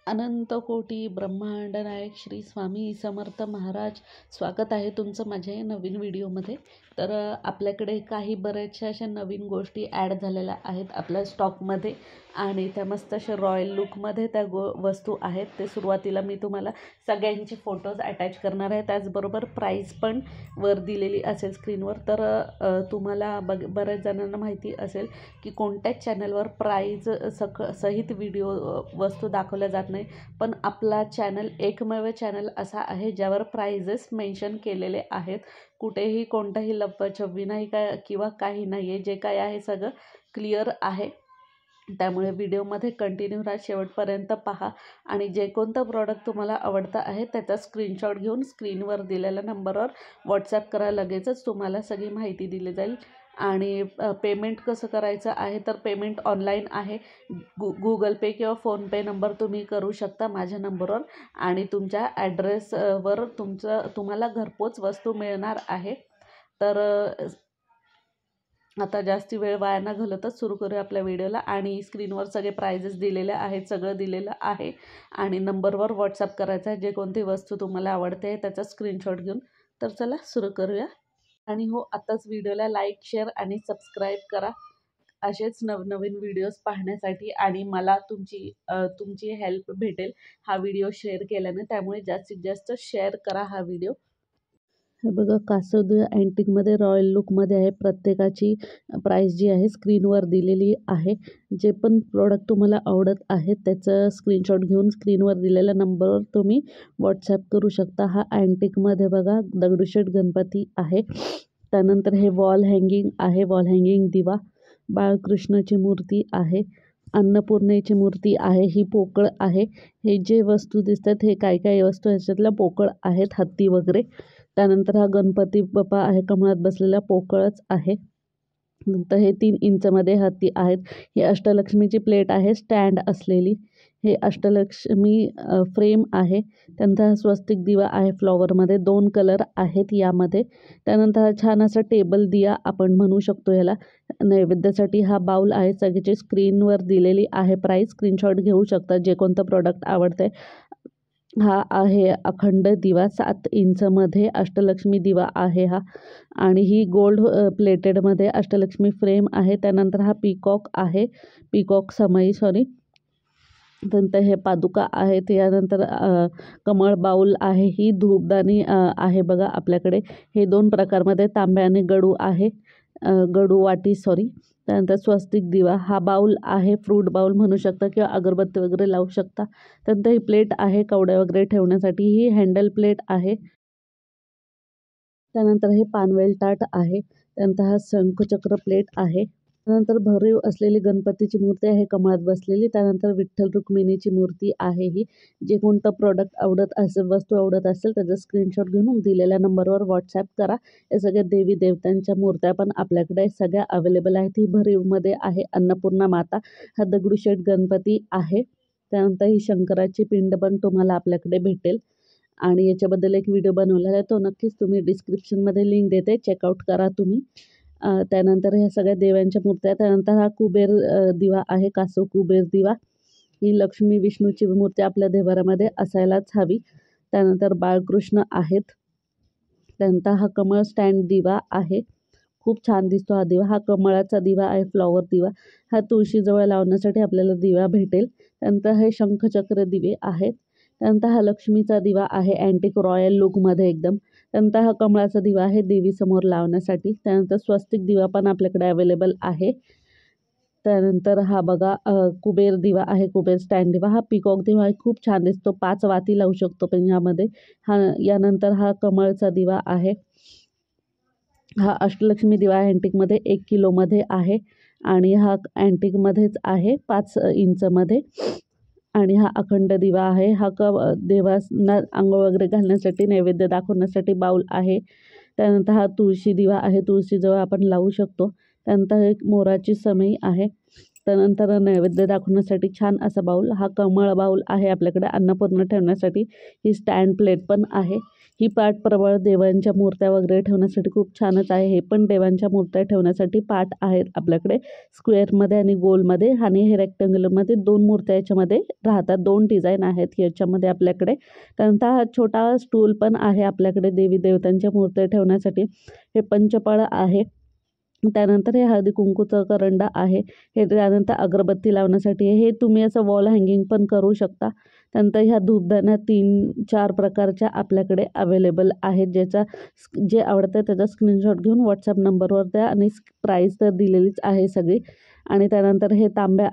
अनंत कोटी ब्रह्मांड नायक श्री स्वामी समर्थ महाराज, स्वागत आहे तुमचं माझ्या या नवीन व्हिडिओमध्ये. तर आपल्याकडे काही बऱ्याचशा अशा नवीन गोष्टी ॲड झालेल्या आहेत आपल्या स्टॉकमध्ये आणि त्या मस्त अशा रॉयल लुकमध्ये त्या वस्तू आहेत. ते सुरुवातीला मी तुम्हाला सगळ्यांचे फोटोज अटॅच करणार आहे, त्याचबरोबर प्राईस पण वर दिलेली असेल स्क्रीनवर. तर तुम्हाला बऱ्याच जणांना माहिती असेल की कोणत्याच चॅनलवर प्राईज सहित व्हिडिओ वस्तू दाखवल्या जात नाही, पण आपला चॅनल एकमेव चॅनल असा आहे ज्यावर प्राइजेस मेन्शन केलेले आहेत. कुठेही कोणताही लपछपी नाही किंवा काही नाही आहे, जे काय आहे सगळं क्लिअर आहे. त्यामुळे व्हिडिओमध्ये कंटिन्यू राहा, शेवटपर्यंत पहा आणि जे कोणतं प्रॉडक्ट तुम्हाला आवडतं आहे त्याचा स्क्रीनशॉट घेऊन स्क्रीनवर दिलेल्या नंबरवर व्हॉट्सॲप करा. लगेचच तुम्हाला सगळी माहिती दिली जाईल. आणि पेमेंट कसं करायचं आहे, तर पेमेंट ऑनलाईन आहे. गुगल पे किंवा फोनपे नंबर तुम्ही करू शकता माझ्या नंबरवर आणि तुमच्या ॲड्रेसवर तुम्हाला घरपोच वस्तू मिळणार आहे. तर आता जास्ती वेळ वाया न घालवताच सुरू करूया आपल्या व्हिडिओला. आणि स्क्रीनवर सगळे प्राइजेस दिलेले आहेत, सगळं दिलेलं आहे आणि नंबरवर व्हॉट्सअप करायचं आहे. जे कोणती वस्तू तुम्हाला आवडते त्याचा स्क्रीनशॉट घेऊन. तर चला सुरू करूया. आणि हो, आताच व्हिडिओला लाईक, शेअर आणि सबस्क्राईब करा असेच नवनवीन व्हिडिओज पाहण्यासाठी. आणि मला तुमची हेल्प भेटेल हा व्हिडिओ शेअर केल्याने, त्यामुळे जास्तीत जास्त शेअर करा हा व्हिडिओ. हे बघा, कासोद अँटिकमध्ये रॉयल लुकमध्ये आहे. प्रत्येकाची प्राईस जी आहे स्क्रीनवर दिलेली आहे. जे पण प्रोडक्ट तुम्हाला आवडत आहेत त्याचं स्क्रीनशॉट घेऊन स्क्रीनवर दिलेल्या नंबरवर तुम्ही व्हॉट्सॲप करू शकता. हा अँटिकमध्ये बघा दगडूशेठ गणपती आहे. त्यानंतर हे वॉल हँगिंग आहे, वॉल हँगिंग दिवा, बाळकृष्णाची मूर्ती आहे, अन्नपूर्णेची मूर्ती आहे, ही पोकळ आहे. हे जे वस्तू दिसतात हे काय वस्तू ह्याच्यातल्या पोकळ आहेत, हत्ती वगैरे. त्यानंतर हा गणपती बाप्पा आहे, कमळात बसलेला, पोकळच आहे. नंतर हे 3 इंचमध्ये हत्ती आहेत. ही अष्टलक्ष्मीची प्लेट आहे स्टँड असलेली. हे अष्टलक्ष्मी फ्रेम आहे. त्यानंतर हा स्वस्तिक दिवा आहे फ्लॉवरमध्ये, 2 कलर आहेत यामध्ये. त्यानंतर हा छान असा टेबल दिया आपण म्हणू शकतो याला, नैवेद्यासाठी. हा बाउल आहे. सगळ्याची स्क्रीनवर दिलेली आहे प्राईस, स्क्रीनशॉट घेऊ शकता जे कोणतं प्रॉडक्ट आवडतंय. हा आहे अखंड दिवा, 7 इंचमध्ये अष्टलक्ष्मी दिवा आहे हा. आणि ही गोल्ड प्लेटेडमध्ये अष्टलक्ष्मी फ्रेम आहे. त्यानंतर हा पीकॉक आहे, पीकॉक समई त्यानंतर हे पादुका आहेत. त्यानंतर कमळ बाऊल आहे. ही धूपदाणी आहे बघा आपल्याकडे. हे 2 प्रकारमध्ये, तांब्या आणि गडू आहे, गडू वाटी त्यानंतर स्वस्तिक दिवा. हा बाऊल आहे, फ्रूट बाऊल म्हणू शकता किंवा अगरबत्ती वगैरे लावू शकता. त्यानंतर ही प्लेट आहे कवड्या वगैरे ठेवण्यासाठी, ही हँडल प्लेट आहे. त्यानंतर हे पानवेल ताट आहे. त्यानंतर हा शंखचक्र प्लेट आहे. त्यानंतर भरीव असलेली गणपतीची मूर्ती आहे कमळात बसलेली. त्यानंतर विठ्ठल रुक्मिणीची मूर्ती आहे. ही जे कोणतं प्रॉडक्ट आवडत असेल, वस्तू आवडत असेल त्याचा स्क्रीनशॉट घेऊन दिलेल्या नंबरवर व्हॉट्सॲप करा. या सगळ्या देवी देवतांच्या मूर्त्या पण आपल्याकडे सगळ्या अवेलेबल आहेत. ही भरीवमध्ये आहे अन्नपूर्णा माता, हा दगडूशेठ गणपती आहे. त्यानंतर ही शंकराची पिंड पण तुम्हाला आपल्याकडे भेटेल आणि याच्याबद्दल एक व्हिडिओ बनवलेला आहे, तो नक्कीच तुम्ही डिस्क्रिप्शनमध्ये लिंक देते, चेकआउट करा तुम्ही. त्यानंतर ह्या सगळ्या देवांच्या मूर्त्या. त्यानंतर हा कुबेर दिवा आहे, कासव कुबेर दिवा. ही लक्ष्मी विष्णूची मूर्ती आपल्या देवाऱ्यामध्ये असायलाच हवी. त्यानंतर बाळकृष्ण आहेत. त्यानंतर हा कमळ स्टँड दिवा आहे, खूप छान दिसतो हा दिवा. हा कमळाचा दिवा आहे, फ्लॉवर दिवा. हा तुळशीजवळ लावण्यासाठी आपल्याला दिवा भेटेल. त्यानंतर हे शंखचक्र दिवे आहेत. त्यानंतर हा लक्ष्मीचा दिवा आहे, अँटिक रॉयल लुकमध्ये एकदम. त्यानंतर हा कमळाचा दिवा आहे देवीसमोर लावण्यासाठी. त्यानंतर स्वस्तिक दिवा पण आपल्याकडे अवेलेबल आहे. त्यानंतर हा बघा कुबेर दिवा आहे, कुबेर स्टँड दिवा. हा पिकॉक दिवा आहे, खूप छान दिसतो, 5 वाती लावू शकतो पण यामध्ये. यानंतर हा कमळचा दिवा आहे. हा अष्टलक्ष्मी दिवा अँटिकमध्ये 1 किलोमध्ये आहे आणि हा अँटिकमध्येच आहे 5 इंचमध्ये. आणि हा अखंड दिवा आहे. हा देवांना आंघोळ वगैरे घालण्यासाठी, नैवेद्य दाखवण्यासाठी बाऊल आहे. त्यानंतर हा तुळशी दिवा आहे, तुळशीजवळ आपण लावू शकतो. त्यानंतर एक मोराची समई आहे. त्यानंतर नैवेद्य दाखवण्यासाठी छान असा बाऊल, हा कमळ बाऊल आहे आपल्याकडे. अन्नपूर्णा ठेवण्यासाठी ही स्टँड प्लेट पण आहे. ही पाट प्रबळ देवांच्या मूर्त्या वगैरे ठेवण्यासाठी खूप छानच आहे. हे पण देवांच्या मूर्त्या ठेवण्यासाठी पाट आहेत आपल्याकडे स्क्वेअरमध्ये आणि गोलमध्ये, आणि हे रेक्टँग्युलरमध्ये 2 मूर्त्या याच्यामध्ये राहतात. 2 डिझाईन आहेत याच्यामध्ये आपल्याकडे. त्यानंतर हा छोटा स्टूल पण आहे आपल्याकडे देवी देवतांच्या मूर्त्या ठेवण्यासाठी. हे पंचपाळ आहे. त्यानंतर हे हळदी कुंकूचं करंडा आहे. हे त्यानंतर अगरबत्ती लावण्यासाठी हे तुम्ही असं वॉल हँगिंग पण करू शकता. त्यानंतर ह्या धूपदाण्या 3-4 प्रकारच्या आपल्याकडे अवेलेबल आहेत. जे आवडतं त्याचा स्क्रीनशॉट घेऊन व्हॉट्सअप नंबरवर द्या, आणि प्राईस तर दिलेलीच आहे सगळी. आणि त्यानंतर हे तांब्या